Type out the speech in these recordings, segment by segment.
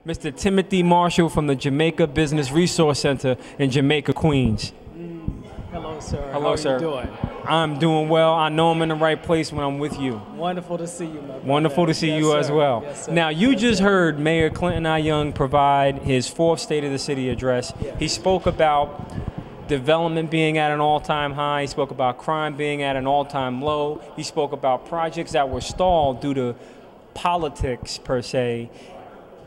Mr. Timothy Marshall from the Jamaica Business Resource Center in Jamaica, Queens. Hello, sir. Hello, sir. How are you doing? I'm doing well. I know I'm in the right place when I'm with you. Wonderful to see you, my brother. Wonderful to see Yes, you sir. as well. Yes, sir. Now, you Yes, just sir. heard Mayor Clinton I. Young provide his fourth State of the City address. Yes. He spoke about development being at an all-time high. He spoke about crime being at an all-time low. He spoke about projects that were stalled due to politics, per se,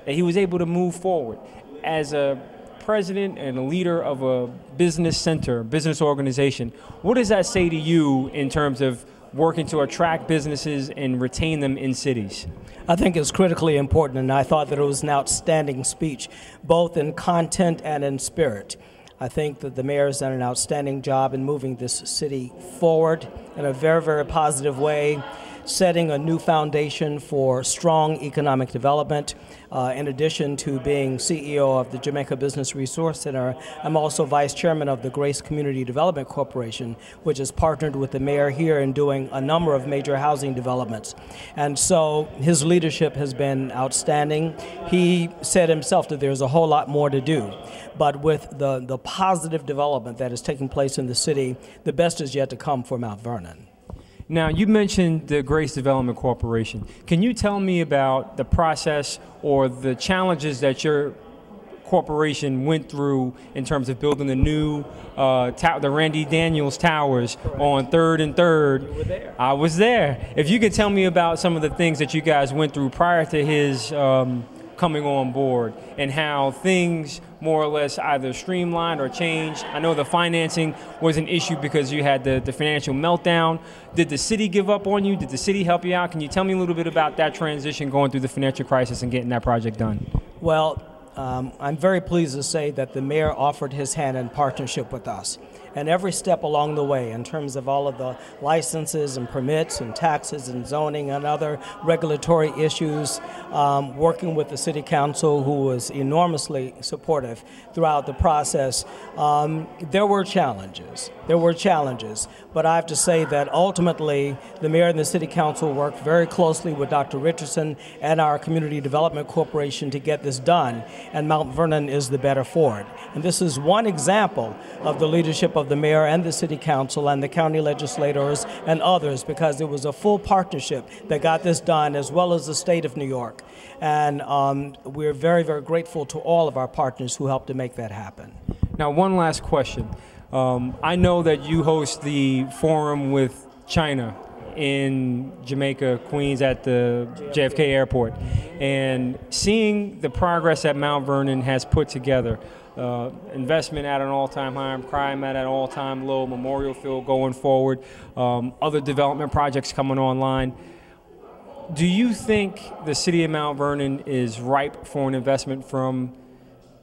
that he was able to move forward. As a president and a leader of a business center, business organization, what does that say to you in terms of working to attract businesses and retain them in cities? I think it's critically important, and I thought that it was an outstanding speech, both in content and in spirit. I think that the mayor has done an outstanding job in moving this city forward in a very, very positive way, setting a new foundation for strong economic development. In addition to being CEO of the Jamaica Business Resource Center, I'm also vice chairman of the Grace Community Development Corporation, which has partnered with the mayor here in doing a number of major housing developments. And so his leadership has been outstanding. He said himself that there's a whole lot more to do. But with the positive development that is taking place in the city, the best is yet to come for Mount Vernon. Now, you mentioned the Grace Development Corporation. Can you tell me about the process or the challenges that your corporation went through in terms of building the new, the Randy Daniels Towers on 3rd and 3rd? You were there. I was there. If you could tell me about some of the things that you guys went through prior to his coming on board and how things more or less either streamlined or changed. I know the financing was an issue because you had the financial meltdown. Did the city give up on you? Did the city help you out? Can you tell me a little bit about that transition going through the financial crisis and getting that project done? Well, I'm very pleased to say that the mayor offered his hand in partnership with us. And every step along the way, in terms of all of the licenses and permits and taxes and zoning and other regulatory issues, working with the city council, who was enormously supportive throughout the process, there were challenges. There were challenges. But I have to say that ultimately, the mayor and the city council worked very closely with Dr. Richardson and our Community Development Corporation to get this done, and Mount Vernon is the better for it. And this is one example of the leadership of the mayor and the city council and the county legislators and others, because it was a full partnership that got this done, as well as the state of New York. And we're very, very grateful to all of our partners who helped to make that happen. Now, one last question. I know that you host the forum with China in Jamaica, Queens, at the JFK Airport, and seeing the progress that Mount Vernon has put together, investment at an all-time high, crime at an all-time low, Memorial Field going forward, other development projects coming online. Do you think the city of Mount Vernon is ripe for an investment from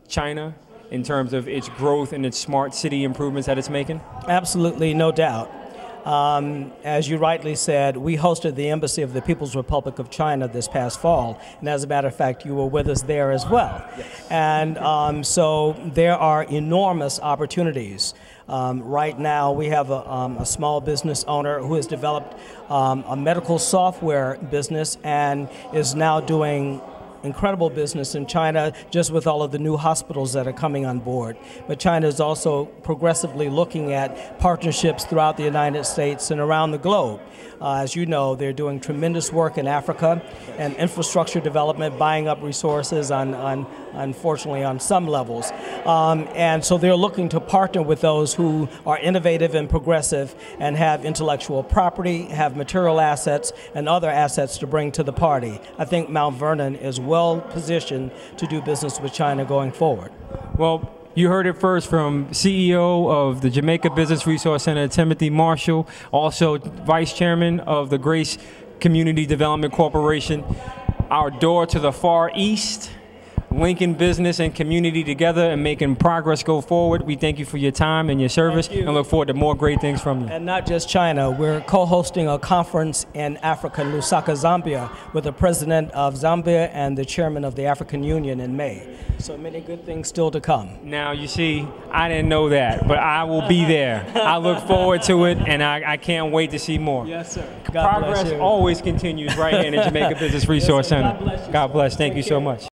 China in terms of its growth and its smart city improvements that it's making? Absolutely, no doubt. As you rightly said, we hosted the Embassy of the People's Republic of China this past fall, and as a matter of fact, you were with us there as well. Yes. And so there are enormous opportunities. Right now, we have a small business owner who has developed a medical software business and is now doing incredible business in China, just with all of the new hospitals that are coming on board. But China is also progressively looking at partnerships throughout the United States and around the globe. As you know, they're doing tremendous work in Africa and infrastructure development, buying up resources unfortunately on some levels. And so they're looking to partner with those who are innovative and progressive and have intellectual property, have material assets, and other assets to bring to the party. I think Mount Vernon is well positioned to do business with China going forward. Well, you heard it first from CEO of the Jamaica Business Resource Center, Timothy Marshall, also Vice Chairman of the Grace Community Development Corporation. Our door to the Far East, linking business and community together and making progress go forward. We thank you for your time and your service and look forward to more great things from you. And not just China, we're co-hosting a conference in Africa, in Lusaka, Zambia, with the president of Zambia and the chairman of the African Union in May. So many good things still to come. Now, you see, I didn't know that, but I will be there. I look forward to it, and I can't wait to see more. Yes, sir. God bless Progress you. always continues right here in the Jamaica Business Resource Yes, sir. Center. God bless you, God sir. bless. Thank you Take so care. much.